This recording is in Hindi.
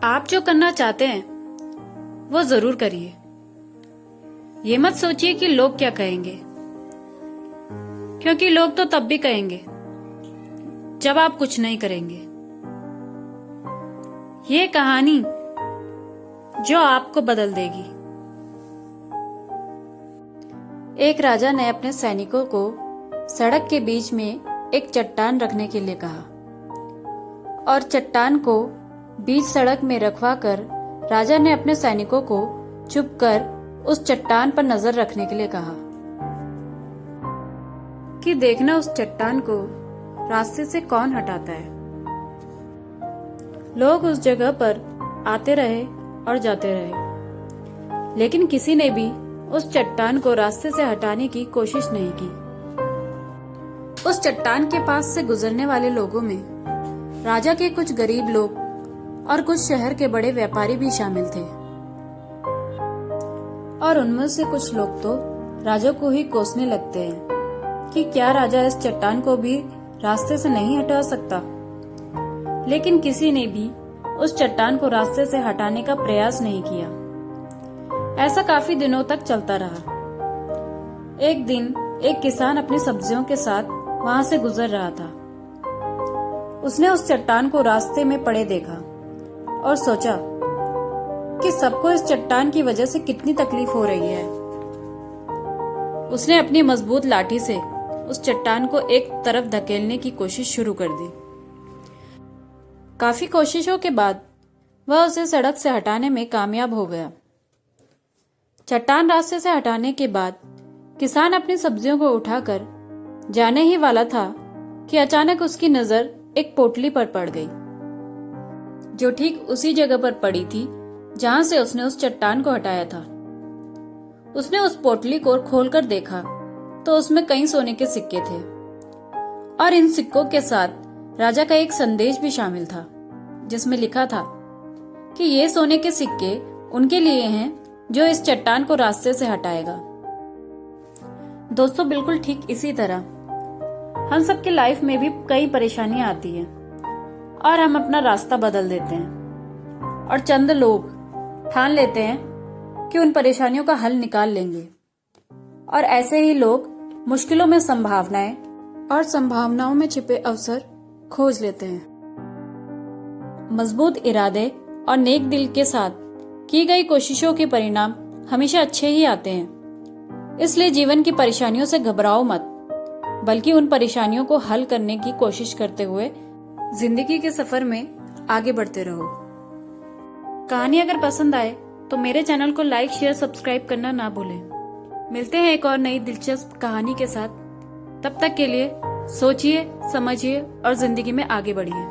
आप जो करना चाहते हैं वो जरूर करिए। ये मत सोचिए कि लोग क्या कहेंगे, क्योंकि लोग तो तब भी कहेंगे जब आप कुछ नहीं करेंगे। ये कहानी जो आपको बदल देगी। एक राजा ने अपने सैनिकों को सड़क के बीच में एक चट्टान रखने के लिए कहा और चट्टान को बीच सड़क में रखवाकर राजा ने अपने सैनिकों को चुपकर उस चट्टान पर नजर रखने के लिए कहा कि देखना उस चट्टान को रास्ते से कौन हटाता है। लोग उस जगह पर आते रहे और जाते रहे, लेकिन किसी ने भी उस चट्टान को रास्ते से हटाने की कोशिश नहीं की। उस चट्टान के पास से गुजरने वाले लोगों में राजा के कुछ गरीब लोग और कुछ शहर के बड़े व्यापारी भी शामिल थे, और उनमें से कुछ लोग तो राजा को ही कोसने लगते हैं कि क्या राजा इस चट्टान को भी रास्ते से नहीं हटा सकता। लेकिन किसी ने भी उस चट्टान को रास्ते से हटाने का प्रयास नहीं किया। ऐसा काफी दिनों तक चलता रहा। एक दिन एक किसान अपनी सब्जियों के साथ वहां से गुजर रहा था। उसने उस चट्टान को रास्ते में पड़े देखा और सोचा कि सबको इस चट्टान की वजह से कितनी तकलीफ हो रही है। उसने अपनी मजबूत लाठी से उस चट्टान को एक तरफ धकेलने की कोशिश शुरू कर दी। काफी कोशिशों के बाद वह उसे सड़क से हटाने में कामयाब हो गया। चट्टान रास्ते से हटाने के बाद किसान अपनी सब्जियों को उठाकर जाने ही वाला था कि अचानक उसकी नजर एक पोटली पर पड़ गई, जो ठीक उसी जगह पर पड़ी थी जहां से उसने उस चट्टान को हटाया था। उसने उस पोटली को खोलकर देखा तो उसमें कई सोने के सिक्के थे, और इन सिक्कों के साथ राजा का एक संदेश भी शामिल था, जिसमें लिखा था कि ये सोने के सिक्के उनके लिए हैं जो इस चट्टान को रास्ते से हटाएगा। दोस्तों, बिल्कुल ठीक इसी तरह हम सबके लाइफ में भी कई परेशानियां आती हैं और हम अपना रास्ता बदल देते हैं, और चंद लोग ठान लेते हैं कि उन परेशानियों का हल निकाल लेंगे, और ऐसे ही लोग मुश्किलों में संभावनाएं और संभावनाओं में छिपे अवसर खोज लेते हैं। मजबूत इरादे और नेक दिल के साथ की गई कोशिशों के परिणाम हमेशा अच्छे ही आते हैं। इसलिए जीवन की परेशानियों से घबराओ मत, बल्कि उन परेशानियों को हल करने की कोशिश करते हुए जिंदगी के सफर में आगे बढ़ते रहो। कहानी अगर पसंद आए तो मेरे चैनल को लाइक, शेयर, सब्सक्राइब करना ना भूलें। मिलते हैं एक और नई दिलचस्प कहानी के साथ। तब तक के लिए सोचिए, समझिए और जिंदगी में आगे बढ़िए।